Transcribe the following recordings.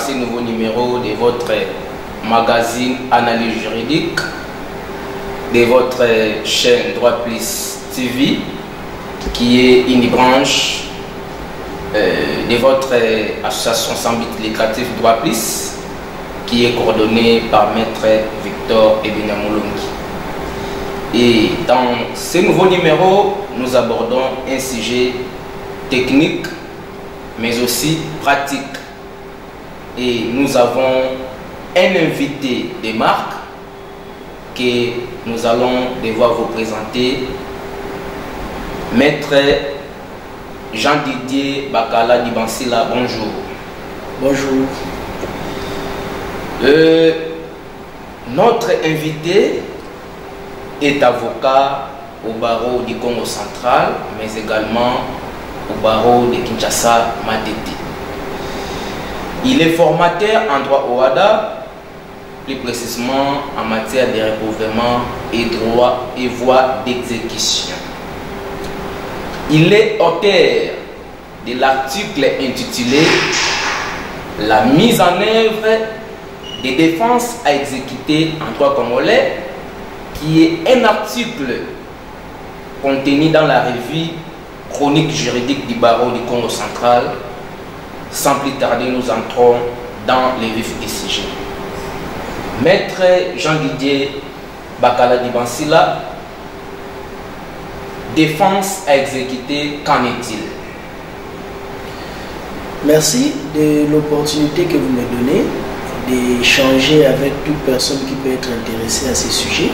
ce nouveau numéro de votre magazine Analyse juridique, de votre chaîne Droit Plus TV, qui est une branche de votre association Sambit Législatif Droit Plus, qui est coordonnée par Maître Victor Ebenamolongi. Et dans ce nouveau numéro, nous abordons un sujet technique, mais aussi pratique. Et nous avons un invité de marque que nous allons devoir vous présenter, Maître Jean-Didier Bakala Dibansila. Bonjour. Bonjour. Notre invité est avocat au barreau du Congo central, mais également au barreau de Kinshasa Matete. Il est formateur en droit au WADA, plus précisément en matière de recouvrement et droit et voie d'exécution. Il est auteur de l'article intitulé La mise en œuvre des défenses à exécuter en droit congolais, qui est un article contenu dans la revue Chronique juridique du barreau du Congo central. Sans plus tarder, nous entrons dans les vifs du sujet. Maître Jean-Didier Bakala Dibansila, défense à exécuter, qu'en est-il? Merci de l'opportunité que vous me donnez d'échanger avec toute personne qui peut être intéressée à ces sujets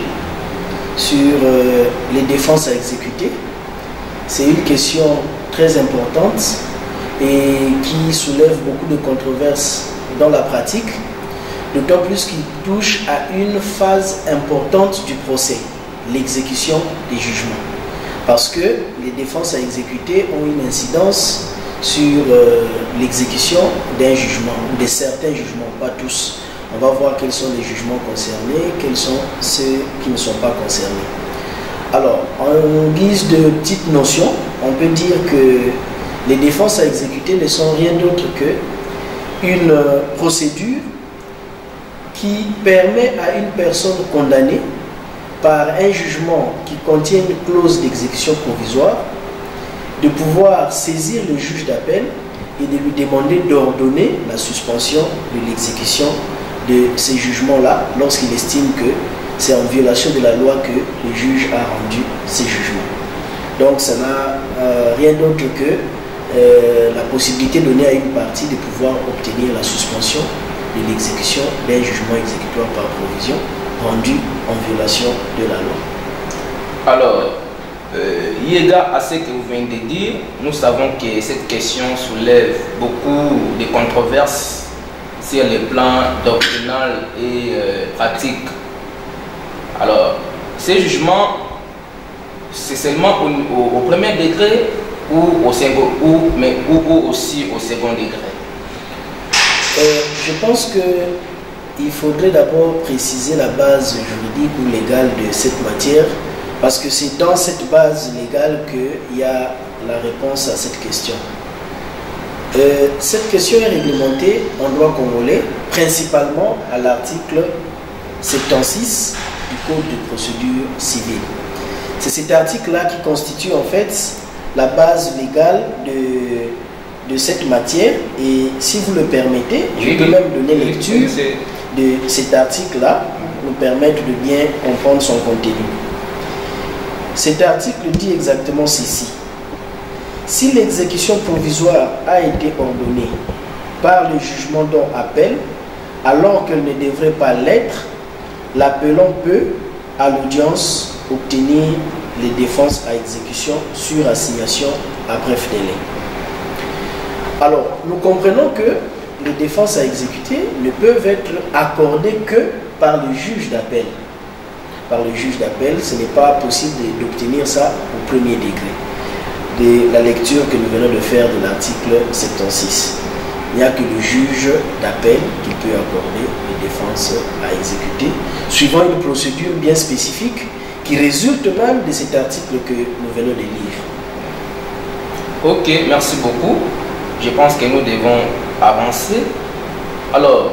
sur les défenses à exécuter. C'est une question très importante et qui soulève beaucoup de controverses dans la pratique, d'autant plus qu'il touche à une phase importante du procès, l'exécution des jugements. Parce que les défenses à exécuter ont une incidence sur l'exécution d'un jugement, ou de certains jugements, pas tous. On va voir quels sont les jugements concernés, quels sont ceux qui ne sont pas concernés. Alors, en guise de petite notion, on peut dire que les défenses à exécuter ne sont rien d'autre qu'une procédure qui permet à une personne condamnée par un jugement qui contient une clause d'exécution provisoire de pouvoir saisir le juge d'appel et de lui demander d'ordonner la suspension de l'exécution de ces jugements-là lorsqu'il estime que c'est en violation de la loi que le juge a rendu ces jugements. Donc ça n'a rien d'autre que la possibilité donnée à une partie de pouvoir obtenir la suspension de l'exécution d'un jugement exécutoire par provision rendu en violation de la loi. Alors, Yéga, à ce que vous venez de dire, nous savons que cette question soulève beaucoup de controverses sur les plans doctrinal et pratique. Alors, ces jugements, c'est seulement au premier degré ou au second, ou aussi au second degré? Je pense qu'il faudrait d'abord préciser la base juridique ou légale de cette matière, parce que c'est dans cette base légale qu'il y a la réponse à cette question. Cette question est réglementée en droit congolais, principalement à l'article 76 du Code de procédure civile. C'est cet article-là qui constitue en fait la base légale de cette matière, et si vous le permettez, je peux même donner lecture de cet article-là pour nous permettre de bien comprendre son contenu. Cet article dit exactement ceci. Si l'exécution provisoire a été ordonnée par le jugement dont appel, alors qu'elle ne devrait pas l'être, l'appelant peut, à l'audience, obtenir les défenses à exécution sur assignation à bref délai. Alors, nous comprenons que les défenses à exécuter ne peuvent être accordées que par le juge d'appel. Par le juge d'appel, ce n'est pas possible d'obtenir ça au premier degré. De la lecture que nous venons de faire de l'article 76. Il n'y a que le juge d'appel qui peut accorder les défenses à exécuter, suivant une procédure bien spécifique qui résulte même de cet article que nous venons de lire. Ok, merci beaucoup. Je pense que nous devons avancer. Alors,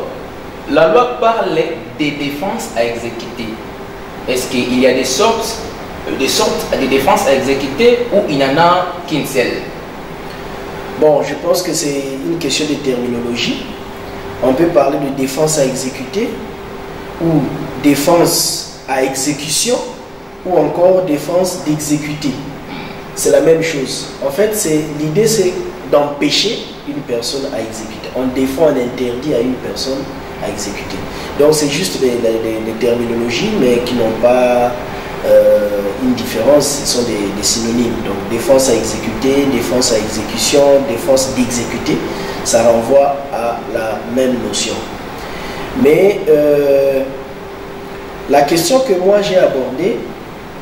la loi parle des défenses à exécuter. Est-ce qu'il y a des sortes de défenses à exécuter ou il n'y en a qu'une seule? Bon, je pense que c'est une question de terminologie. On peut parler de défense à exécuter ou défense à exécution ou encore défense d'exécuter. C'est la même chose. En fait, l'idée c'est d'empêcher une personne à exécuter. On défend un interdit à une personne à exécuter. Donc c'est juste des terminologies mais qui n'ont pas une différence, ce sont des synonymes. Donc défense à exécuter, défense à exécution, défense d'exécuter, ça renvoie à la même notion. Mais la question que moi j'ai abordée,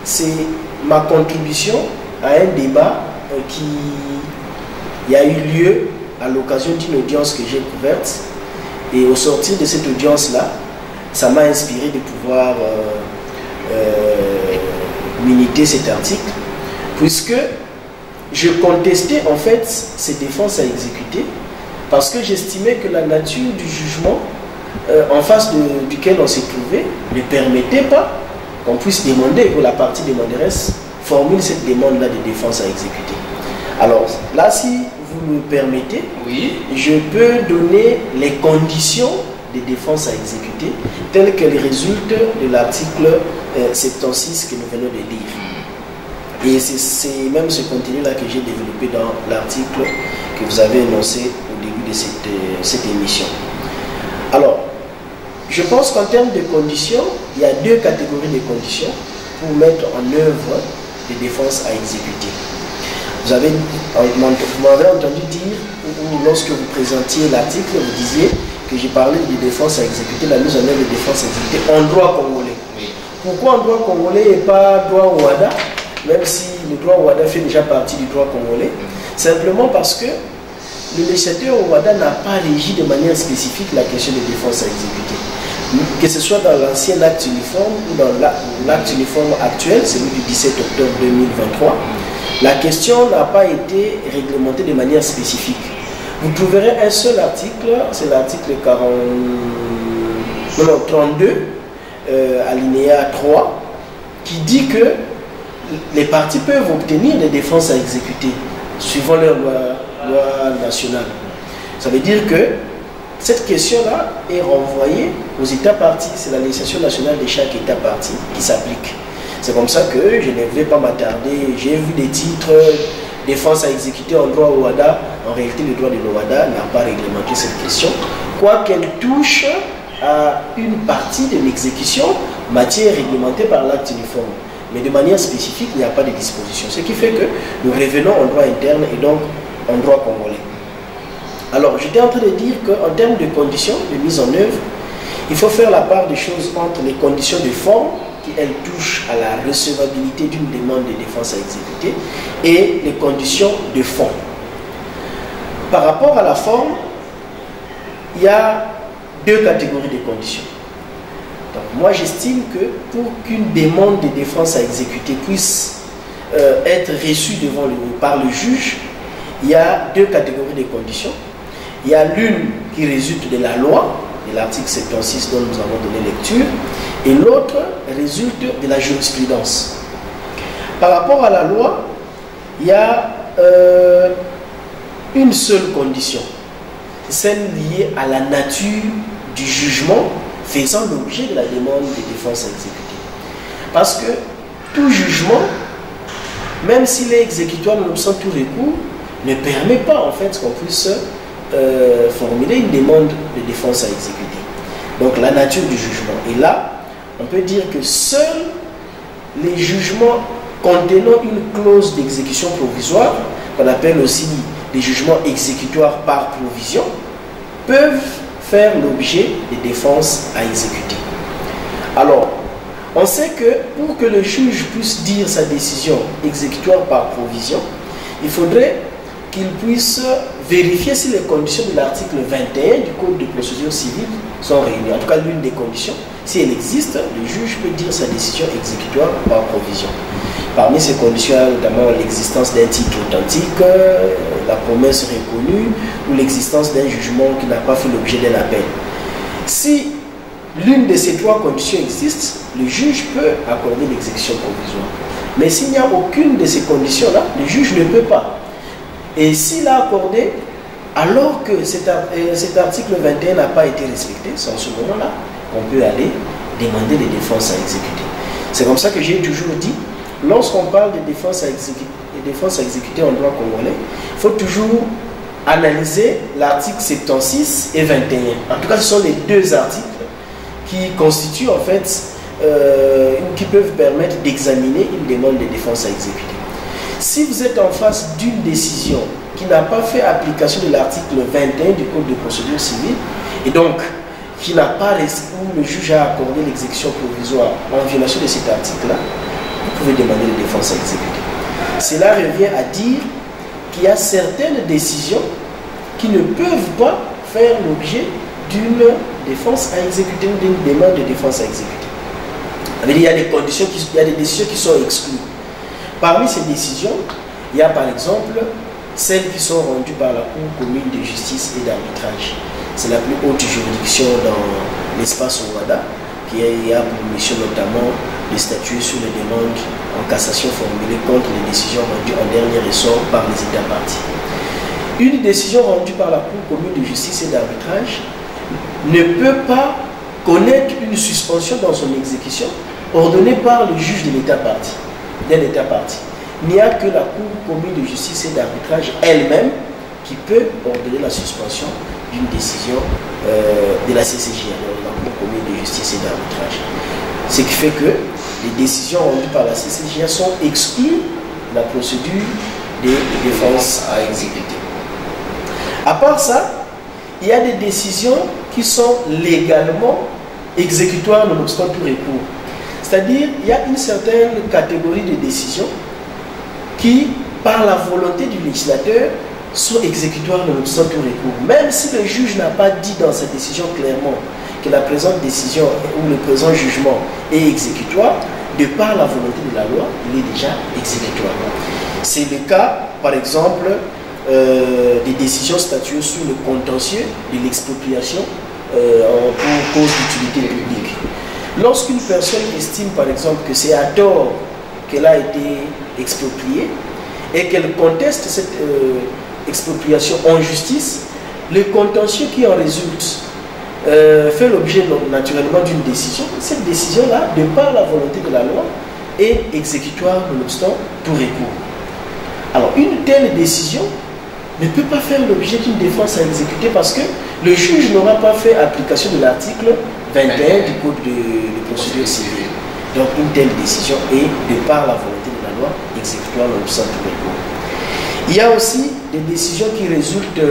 c'est ma contribution à un débat qui a eu lieu à l'occasion d'une audience que j'ai couverte. Et au sortir de cette audience-là, ça m'a inspiré de pouvoir militer cet article, puisque je contestais en fait ces défenses à exécuter, parce que j'estimais que la nature du jugement en face duquel on s'est trouvé ne permettait pas qu'on puisse demander, que la partie demanderesse formule cette demande-là de défense à exécuter. Alors là, si vous me permettez, oui, je peux donner les conditions de défense à exécuter telles qu'elles résultent de l'article 76 que nous venons de lire. Et c'est même ce contenu-là que j'ai développé dans l'article que vous avez énoncé au début de cette émission. Alors, je pense qu'en termes de conditions, il y a deux catégories de conditions pour mettre en œuvre des défenses à exécuter. Vous m'avez entendu dire, ou lorsque vous présentiez l'article, vous disiez que j'ai parlé de défense à exécuter, la mise en œuvre de défense à exécuter en droit congolais. oui. Pourquoi en droit congolais et pas droit OHADA, même si le droit OHADA fait déjà partie du droit congolais? Simplement parce que le législateur OHADA n'a pas régi de manière spécifique la question de défense à exécuter. Que ce soit dans l'ancien acte uniforme ou dans l'acte uniforme actuel, celui du 17 octobre 2023, la question n'a pas été réglementée de manière spécifique. Vous trouverez un seul article, c'est l'article 32, alinéa 3, qui dit que les partis peuvent obtenir des défenses à exécuter suivant leur loi nationale. Ça veut dire que cette question-là est renvoyée aux États partis. C'est la législation nationale de chaque État parti qui s'applique. C'est comme ça que je ne vais pas m'attarder. J'ai vu des titres défense à exécuter en droit OHADA. En réalité, le droit de l'OHADA n'a pas réglementé cette question, quoiqu'elle touche à une partie de l'exécution, matière réglementée par l'acte uniforme. Mais de manière spécifique, il n'y a pas de disposition. Ce qui fait que nous revenons en droit interne et donc en droit congolais. Alors, j'étais en train de dire qu'en termes de conditions de mise en œuvre, il faut faire la part des choses entre les conditions de forme, qui elles touchent à la recevabilité d'une demande de défense à exécuter, et les conditions de fond. Par rapport à la forme, il y a deux catégories de conditions. Donc, moi, j'estime que pour qu'une demande de défense à exécuter puisse être reçue par le juge, il y a deux catégories de conditions. Il y a l'une qui résulte de la loi, de l'article 76 dont nous avons donné lecture, et l'autre résulte de la jurisprudence. Par rapport à la loi, il y a une seule condition, celle liée à la nature du jugement faisant l'objet de la demande de défense à exécuter. Parce que tout jugement, même s'il est exécutoire nonobstant tout recours, ne permet pas en fait qu'on puisse formuler une demande de défense à exécuter. Donc la nature du jugement. Et là, on peut dire que seuls les jugements contenant une clause d'exécution provisoire, qu'on appelle aussi des jugements exécutoires par provision, peuvent faire l'objet de défenses à exécuter. Alors, on sait que pour que le juge puisse dire sa décision exécutoire par provision, il faudrait qu'il puisse vérifier si les conditions de l'article 21 du Code de procédure civile sont réunies. En tout cas, l'une des conditions, si elle existe, le juge peut dire sa décision exécutoire par provision. Parmi ces conditions, notamment l'existence d'un titre authentique, la promesse reconnue ou l'existence d'un jugement qui n'a pas fait l'objet d'un appel. Si l'une de ces trois conditions existe, le juge peut accorder l'exécution provisoire. Mais s'il n'y a aucune de ces conditions-là, le juge ne peut pas. Et s'il a accordé, alors que cet article 21 n'a pas été respecté, c'est en ce moment-là qu'on peut aller demander les défenses à exécuter. C'est comme ça que j'ai toujours dit, lorsqu'on parle de défenses à exécuter en droit congolais, il faut toujours analyser l'article 76 et 21. En tout cas, ce sont les deux articles qui constituent en fait, qui peuvent permettre d'examiner une demande de défense à exécuter. Si vous êtes en face d'une décision qui n'a pas fait application de l'article 21 du Code de procédure civile, et donc qui n'a pas où le juge a accordé l'exécution provisoire en violation de cet article-là, vous pouvez demander la défense à exécuter. Cela revient à dire qu'il y a certaines décisions qui ne peuvent pas faire l'objet d'une défense à exécuter ou d'une demande de défense à exécuter. Il y a des conditions, il y a des décisions qui sont exclues. Parmi ces décisions, il y a par exemple celles qui sont rendues par la Cour commune de justice et d'arbitrage. C'est la plus haute juridiction dans l'espace Rwanda, qui a pour mission notamment de statuer sur les demandes en cassation formulées contre les décisions rendues en dernier ressort par les États parties. Une décision rendue par la Cour commune de justice et d'arbitrage ne peut pas connaître une suspension dans son exécution ordonnée par le juge de l'État parti, Il n'y a que la Cour commune de justice et d'arbitrage elle-même qui peut ordonner la suspension d'une décision de la CCJ, la Cour commune de justice et d'arbitrage. Ce qui fait que les décisions rendues par la CCJ sont exclues de la procédure de défense à exécuter. À part ça, il y a des décisions qui sont légalement exécutoires nonobstant tout recours. C'est-à-dire, il y a une certaine catégorie de décisions qui, par la volonté du législateur, sont exécutoires nonobstant tout recours. Même si le juge n'a pas dit dans sa décision clairement que la présente décision ou le présent jugement est exécutoire, de par la volonté de la loi, il est déjà exécutoire. C'est le cas, par exemple, des décisions statuées sur le contentieux de l'expropriation pour cause d'utilité publique. Lorsqu'une personne estime, par exemple, que c'est à tort qu'elle a été expropriée et qu'elle conteste cette expropriation en justice, le contentieux qui en résulte fait l'objet naturellement d'une décision. Cette décision-là, de par la volonté de la loi, est exécutoire nonobstant tout recours. Alors, une telle décision ne peut pas faire l'objet d'une défense à exécuter parce que le juge n'aura pas fait application de l'article 21 du Code de procédure civile. Donc, une telle décision est, de par la volonté de la loi, exécutoire nonobstant tout recours. Il y a aussi des décisions qui résultent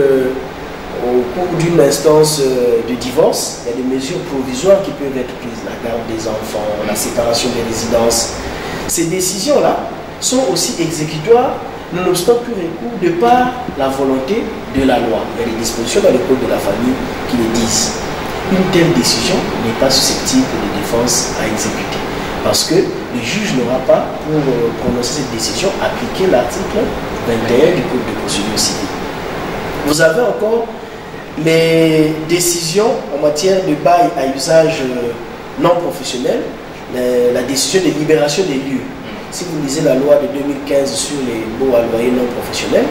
au cours d'une instance de divorce. Il y a des mesures provisoires qui peuvent être prises, la garde des enfants, la séparation des résidences. Ces décisions-là sont aussi exécutoires nonobstant tout recours de par la volonté de la loi. Il y a des dispositions dans le Code de la famille qui le disent. Une telle décision n'est pas susceptible de défense à exécuter parce que le juge n'aura pas, pour prononcer cette décision, appliqué l'article 21 du Code de procédure civile. Vous avez encore les décisions en matière de bail à usage non professionnel, la décision de libération des lieux. Si vous lisez la loi de 2015 sur les baux à loyer non professionnels,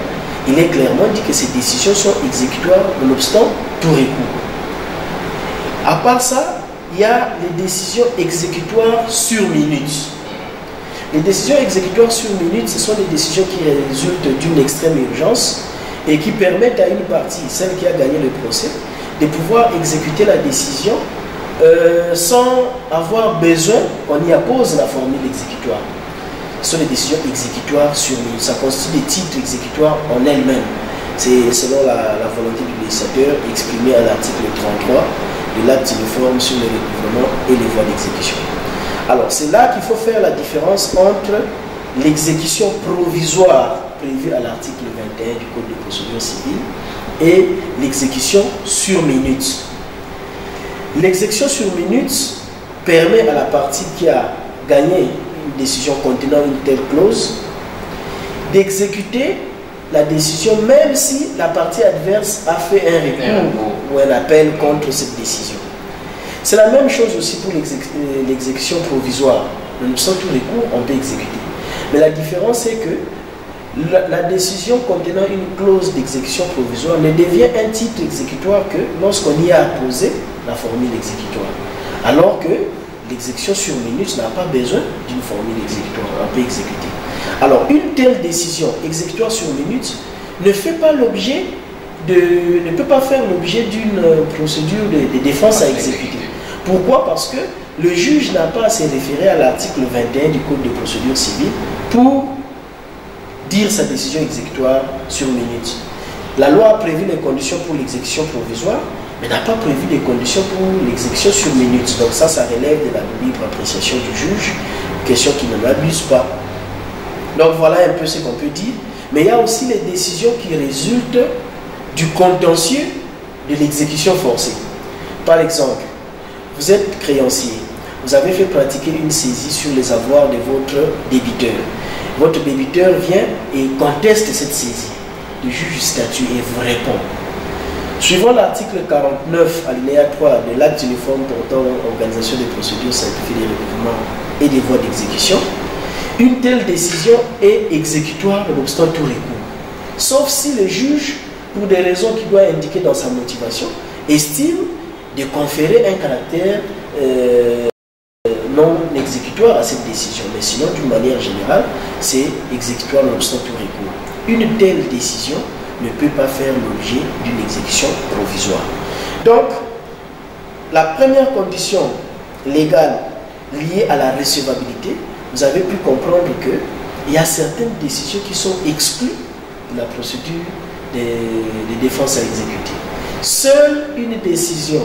il est clairement dit que ces décisions sont exécutoires nonobstant tout recours. À part ça, il y a les décisions exécutoires sur minute. Les décisions exécutoires sur minute, ce sont des décisions qui résultent d'une extrême urgence et qui permettent à une partie, celle qui a gagné le procès, de pouvoir exécuter la décision sans avoir besoin qu'on y appose la formule exécutoire. Ce sont des décisions exécutoires sur minute. Ça constitue des titres exécutoires en elles-mêmes. C'est selon la volonté du législateur exprimée à l'article 33 de l'acte uniforme sur le recouvrement et les voies d'exécution. Alors, c'est là qu'il faut faire la différence entre l'exécution provisoire prévue à l'article 21 du Code de procédure civile et l'exécution sur minute. L'exécution sur minute permet à la partie qui a gagné une décision contenant une telle clause d'exécuter la décision même si la partie adverse a fait un recours ou un appel contre cette décision. C'est la même chose aussi pour l'exécution provisoire. Nonobstant tout recours, on peut exécuter. Mais la différence c'est que la décision contenant une clause d'exécution provisoire ne devient un titre exécutoire que lorsqu'on y a apposé la formule exécutoire. Alors que l'exécution sur minute n'a pas besoin d'une formule exécutoire, on peut exécuter. Alors une telle décision exécutoire sur minute ne fait pas l'objet ne peut pas faire l'objet d'une procédure de défense à exécuter. Pourquoi? Parce que le juge n'a pas à se référer à l'article 21 du Code de procédure civile pour dire sa décision exécutoire sur minute. La loi a prévu les conditions pour l'exécution provisoire, mais n'a pas prévu les conditions pour l'exécution sur minute. Donc ça relève de la libre appréciation du juge, question qui ne l'abuse pas. Donc voilà un peu ce qu'on peut dire. Mais il y a aussi les décisions qui résultent du contentieux de l'exécution forcée. Par exemple, vous êtes créancier, vous avez fait pratiquer une saisie sur les avoirs de votre débiteur. Votre débiteur vient et conteste cette saisie. Le juge statue et vous répond. Suivant l'article 49, alinéa 3 de l'acte uniforme portant organisation des procédures simplifiées des recouvrements et des voies d'exécution, une telle décision est exécutoire nonobstant tout recours. Sauf si le juge, pour des raisons qu'il doit indiquer dans sa motivation, estime de conférer un caractère non exécutoire à cette décision. Mais sinon, d'une manière générale, c'est exécutoire nonobstant tout recours. Une telle décision ne peut pas faire l'objet d'une exécution provisoire. Donc, la première condition légale liée à la recevabilité, vous avez pu comprendre qu'il y a certaines décisions qui sont exclues de la procédure de défense à exécuter. Seule une décision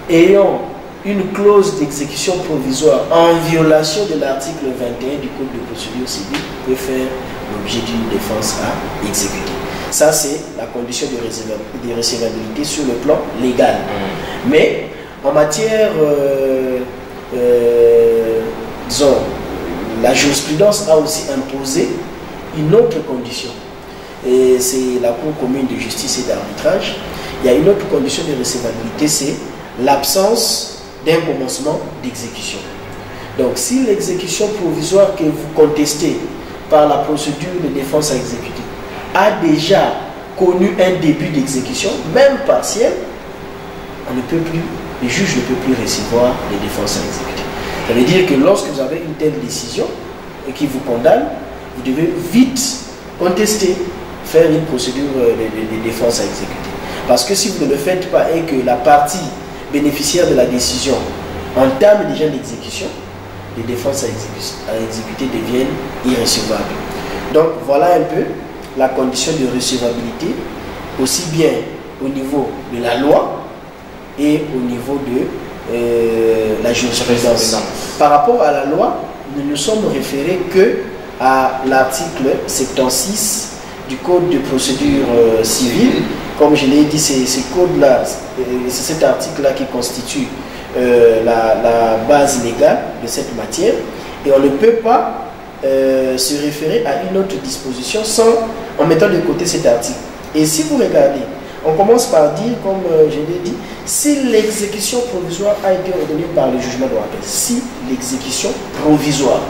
ayant une clause d'exécution provisoire en violation de l'article 21 du Code de procédure civile peut faire l'objet d'une défense à exécuter. Ça, c'est la condition de recevabilité sur le plan légal. Mais en matière, disons, la jurisprudence a aussi imposé une autre condition. Et c'est la Cour commune de justice et d'arbitrage. Il y a une autre condition de recevabilité, c'est l'absence d'un commencement d'exécution. Donc, si l'exécution provisoire que vous contestez par la procédure de défense à exécuter a déjà connu un début d'exécution, même partiel, on ne peut plus, le juge ne peut plus recevoir les défenses à exécuter. Ça veut dire que lorsque vous avez une telle décision et qui vous condamne, vous devez vite contester, faire une procédure de défense à exécuter. Parce que si vous ne le faites pas et que la partie bénéficiaire de la décision entame déjà l'exécution, les défenses à exécuter deviennent irrecevables. Donc voilà un peu la condition de recevabilité, aussi bien au niveau de la loi et au niveau de la jurisprudence. Par rapport à la loi, nous ne sommes référés que à l'article 76 du Code de procédure civile. Comme je l'ai dit, c'est cet article-là qui constitue la base légale de cette matière. Et on ne peut pas se référer à une autre disposition en mettant de côté cet article. Et si vous regardez, on commence par dire, comme je l'ai dit, si l'exécution provisoire a été ordonnée par le jugement de rappel, si l'exécution provisoire,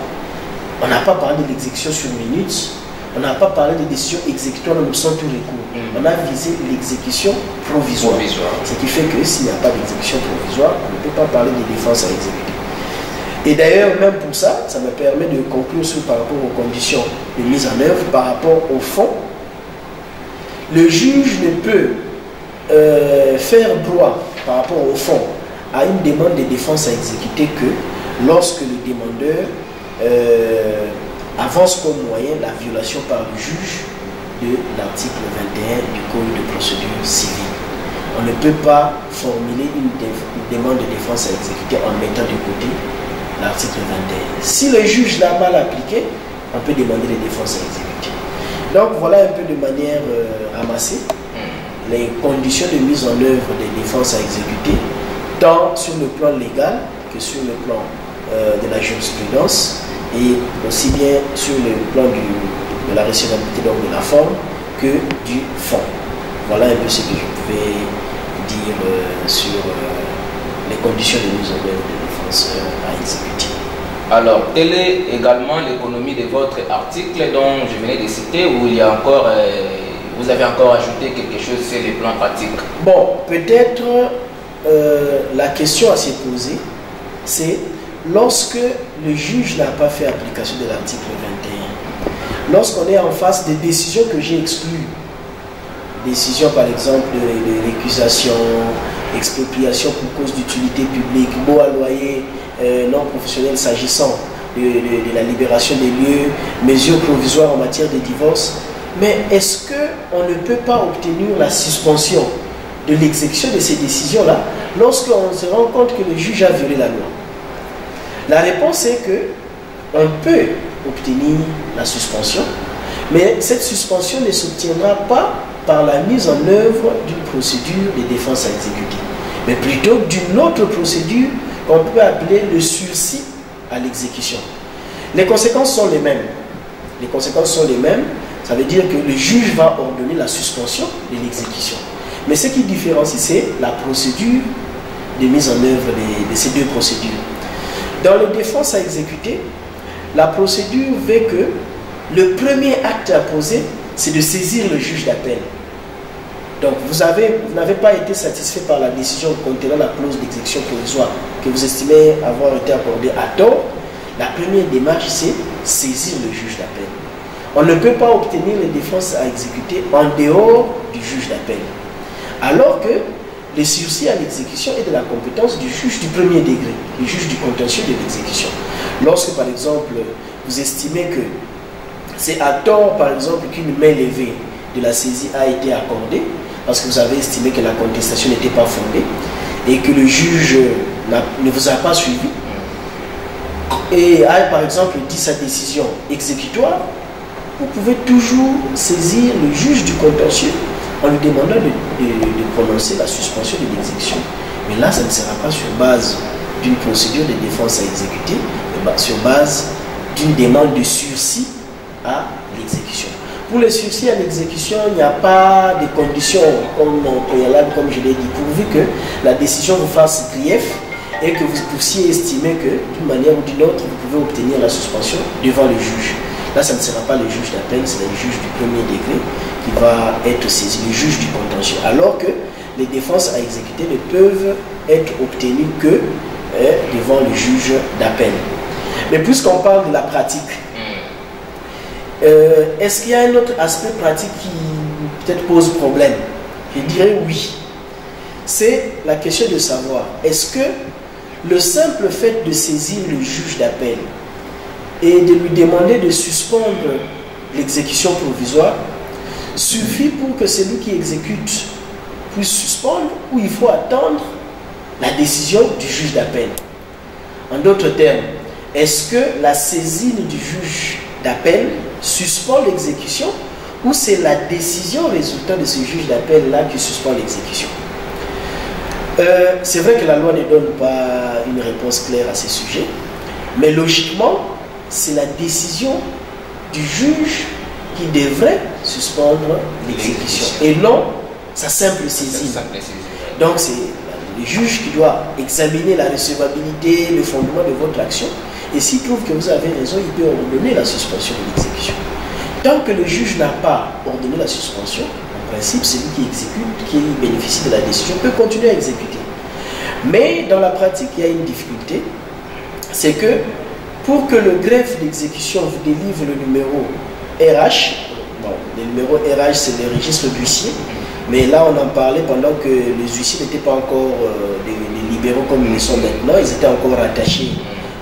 on n'a pas parlé de l'exécution sur minute, on n'a pas parlé de décision exécutoire nonobstant tout recours. On a visé l'exécution provisoire. Ce qui fait que s'il n'y a pas d'exécution provisoire, on ne peut pas parler de défense à exécuter. Et d'ailleurs, même pour ça, ça me permet de conclure par rapport aux conditions de mise en œuvre, par rapport au fond. Le juge ne peut faire droit par rapport au fond à une demande de défense à exécuter que lorsque le demandeur avance comme moyen la violation par le juge de l'article 21 du Code de procédure civile. On ne peut pas formuler une demande de défense à exécuter en mettant de côté l'article 21. Si le juge l'a mal appliqué, on peut demander les défenses à exécuter. Donc voilà un peu de manière ramassée les conditions de mise en œuvre des défenses à exécuter, tant sur le plan légal que sur le plan de la jurisprudence, et aussi bien sur le plan de la recevabilité, donc de la forme, que du fond. Voilà un peu ce que je pouvais dire sur les conditions de mise en œuvre des défenseurs à exécuter. Alors, telle est également l'économie de votre article dont je venais de citer, où il y a encore, vous avez encore ajouté quelque chose sur les plans pratiques. Bon, peut-être la question à se poser, c'est lorsque le juge n'a pas fait application de l'article 21, lorsqu'on est en face des décisions que j'ai exclues, décisions par exemple de récusation, expropriation pour cause d'utilité publique, baux à loyer non professionnel s'agissant de la libération des lieux, mesures provisoires en matière de divorce, mais est-ce qu'on ne peut pas obtenir la suspension de l'exécution de ces décisions-là lorsqu'on se rend compte que le juge a violé la loi? La réponse est que on peut obtenir la suspension, mais cette suspension ne s'obtiendra pas par la mise en œuvre d'une procédure de défense à exécuter, mais plutôt d'une autre procédure qu'on peut appeler le sursis à l'exécution. Les conséquences sont les mêmes. Les conséquences sont les mêmes, ça veut dire que le juge va ordonner la suspension de l'exécution. Mais ce qui différencie, c'est la procédure de mise en œuvre de ces deux procédures. Dans les défenses à exécuter, la procédure veut que le premier acte à poser, c'est de saisir le juge d'appel. Donc, vous n'avez pas été satisfait par la décision contenant la clause d'exécution provisoire que vous estimez avoir été accordée à tort. La première démarche, c'est saisir le juge d'appel. On ne peut pas obtenir les défenses à exécuter en dehors du juge d'appel. Alors que le sursis à l'exécution est de la compétence du juge du premier degré, du juge du contentieux de l'exécution. Lorsque, par exemple, vous estimez que c'est à tort, par exemple, qu'une main levée de la saisie a été accordée, parce que vous avez estimé que la contestation n'était pas fondée, et que le juge ne vous a pas suivi, et a, par exemple, dit sa décision exécutoire, vous pouvez toujours saisir le juge du contentieux en lui demandant de prononcer la suspension de l'exécution. Mais là, ça ne sera pas sur base d'une procédure de défense à exécuter, mais sur base d'une demande de sursis à l'exécution. Pour le sursis à l'exécution, il n'y a pas de conditions comme préalable, comme je l'ai dit, pourvu que la décision vous fasse grief et que vous puissiez estimer que d'une manière ou d'une autre, vous pouvez obtenir la suspension devant le juge. Là, ça ne sera pas le juge d'appel, c'est le juge du premier degré qui va être saisi, le juge du contentieux. Alors que les défenses à exécuter ne peuvent être obtenues que devant le juge d'appel. Mais puisqu'on parle de la pratique, est-ce qu'il y a un autre aspect pratique qui peut-être pose problème? Je dirais oui. C'est la question de savoir, est-ce que le simple fait de saisir le juge d'appel et de lui demander de suspendre l'exécution provisoire suffit pour que celui qui exécute puisse suspendre, ou il faut attendre la décision du juge d'appel? En d'autres termes, est-ce que la saisine du juge d'appel suspend l'exécution, ou c'est la décision résultant de ce juge d'appel-là qui suspend l'exécution? C'est vrai que la loi ne donne pas une réponse claire à ces sujets, mais logiquement, c'est la décision du juge qui devrait suspendre l'exécution et non sa simple saisine. Donc c'est le juge qui doit examiner la recevabilité, le fondement de votre action, et s'il trouve que vous avez raison, il peut ordonner la suspension de l'exécution. Tant que le juge n'a pas ordonné la suspension, en principe, celui qui exécute, qui bénéficie de la décision, peut continuer à exécuter. Mais dans la pratique, il y a une difficulté, c'est que pour que le greffe d'exécution vous délivre le numéro RH, bon, le numéro RH c'est le registre d'huissier, mais là on en parlait pendant que les huissiers n'étaient pas encore des libéraux comme ils le sont maintenant, ils étaient encore rattachés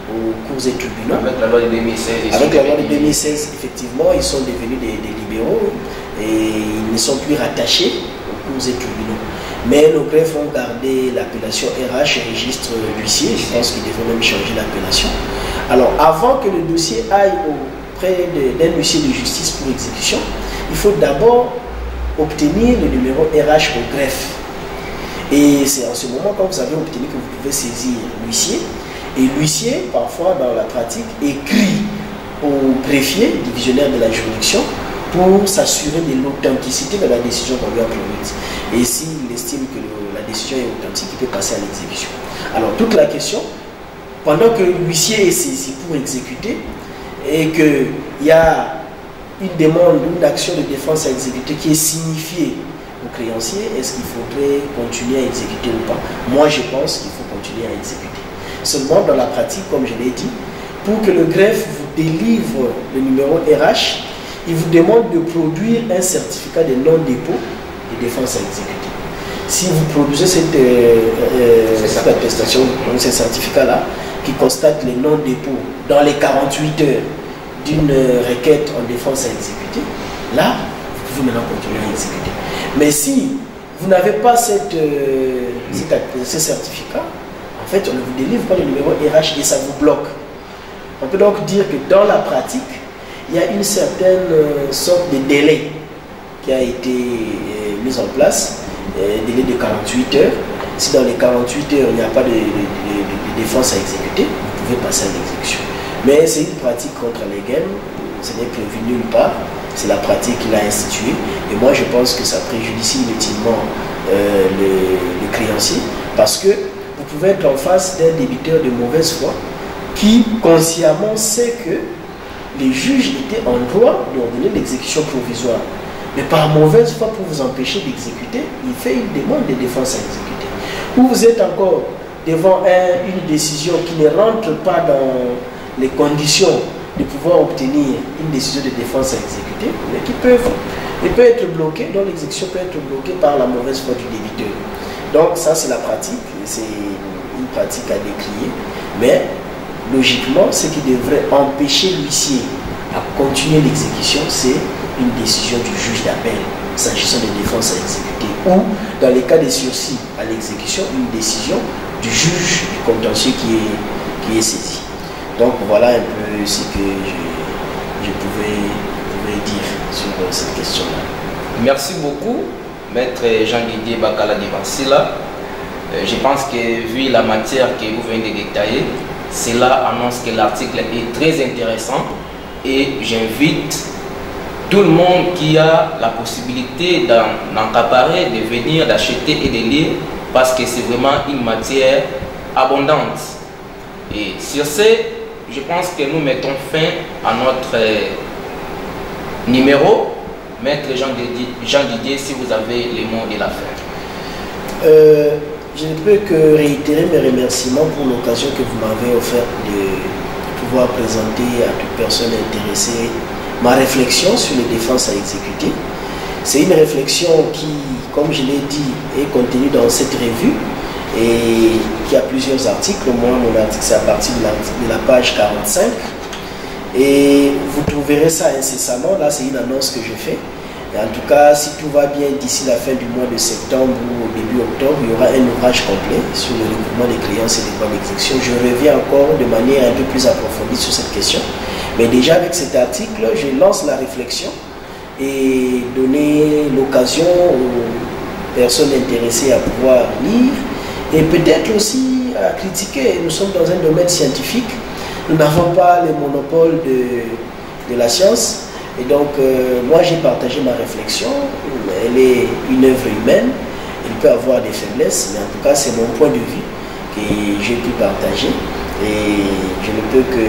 aux cours et tribunaux. Avec la loi de 2016. Avec la loi de 2016, effectivement, ils sont devenus des libéraux et ils ne sont plus rattachés aux cours et tribunaux. Mais nos greffes ont gardé l'appellation RH, registre d'huissier, je pense qu'ils devraient même changer l'appellation. Alors, avant que le dossier aille auprès d'un huissier de justice pour exécution, il faut d'abord obtenir le numéro RH au greffe. Et c'est en ce moment, quand vous avez obtenu, que vous pouvez saisir l'huissier. Et l'huissier, parfois dans la pratique, écrit au greffier, divisionnaire de la juridiction, pour s'assurer de l'authenticité de la décision qu'on lui a promise. Et s'il estime que la décision est authentique, il peut passer à l'exécution. Alors toute la question, pendant que l'huissier est saisi pour exécuter et qu'il y a une demande, une action de défense à exécuter qui est signifiée au créancier, est-ce qu'il faudrait continuer à exécuter ou pas? Moi je pense qu'il faut continuer à exécuter. Seulement dans la pratique, comme je l'ai dit, pour que le greffe vous délivre le numéro RH, il vous demande de produire un certificat de non-dépôt de défense à exécuter. Si vous produisez cette attestation, ce certificat-là, qui constate les non-dépôts dans les 48 heures d'une requête en défense à exécuter, là, vous pouvez maintenant continuer à exécuter. Mais si vous n'avez pas ce certificat, en fait, on ne vous délivre pas le numéro RH et ça vous bloque. On peut donc dire que dans la pratique, il y a une certaine sorte de délai qui a été mis en place, délai de 48 heures. Si dans les 48 heures, il n'y a pas de défense à exécuter, vous pouvez passer à l'exécution. Mais c'est une pratique contre les gains, ce n'est prévu nulle part, c'est la pratique qu'il a instituée. Et moi, je pense que ça préjudicie inutilement le créancier, parce que vous pouvez être en face d'un débiteur de mauvaise foi qui consciemment sait que les juges étaient en droit d'ordonner l'exécution provisoire. Mais par mauvaise foi, pour vous empêcher d'exécuter, il fait une demande de défense à exécuter. Ou vous êtes encore devant une décision qui ne rentre pas dans les conditions de pouvoir obtenir une décision de défense à exécuter, mais qui peut être bloquée, dont l'exécution peut être bloquée par la mauvaise foi du débiteur. Donc ça c'est la pratique, c'est une pratique à décrier, mais logiquement ce qui devrait empêcher l'huissier à continuer l'exécution, c'est une décision du juge d'appel s'agissant de défense à exécuter, ou dans les cas de sursis à l'exécution, une décision du juge du contentieux qui est saisi. Donc voilà un peu ce que je pouvais dire sur cette question-là. Merci beaucoup, Maître Jean-Didier Bakala Divansila. Je pense que vu la matière que vous venez de détailler, cela annonce que l'article est très intéressant et j'invite tout le monde qui a la possibilité d'en accaparer, de venir, d'acheter et de lire, parce que c'est vraiment une matière abondante. Et sur ce, je pense que nous mettons fin à notre numéro. Maître Jean-Didier, si vous avez les mots de la fin. Je ne peux que réitérer mes remerciements pour l'occasion que vous m'avez offerte de pouvoir présenter à toute personne intéressée ma réflexion sur les défenses à exécuter. C'est une réflexion qui, comme je l'ai dit, est contenue dans cette revue et qui a plusieurs articles. Moi, mon article, c'est à partir de la page 45. Et vous trouverez ça incessamment. Là, c'est une annonce que je fais. Et en tout cas, si tout va bien, d'ici la fin du mois de septembre ou au début octobre, il y aura un ouvrage complet sur le recouvrement des créances et des droits d'exécution. Je reviens encore de manière un peu plus approfondie sur cette question. Mais déjà avec cet article, je lance la réflexion et donner l'occasion aux personnes intéressées à pouvoir lire et peut-être aussi à critiquer. Nous sommes dans un domaine scientifique, nous n'avons pas le monopole de la science. Et donc, moi j'ai partagé ma réflexion, elle est une œuvre humaine, elle peut avoir des faiblesses, mais en tout cas c'est mon point de vue que j'ai pu partager. Et je ne peux que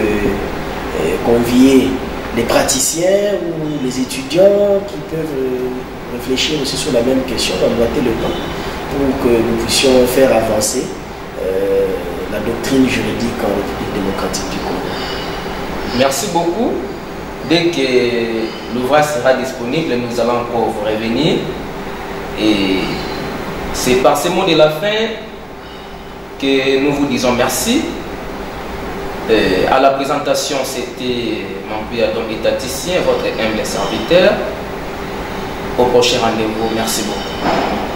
convier les praticiens ou les étudiants qui peuvent réfléchir aussi sur la même question, d'emboîter le pas pour que nous puissions faire avancer la doctrine juridique en République démocratique du Congo. Merci beaucoup. Dès que l'ouvrage sera disponible, nous allons encore vous revenir. Et c'est par ces mots de la fin que nous vous disons merci. À la présentation, c'était mon priadon étaticien, votre humble serviteur. Au prochain rendez-vous. Merci beaucoup.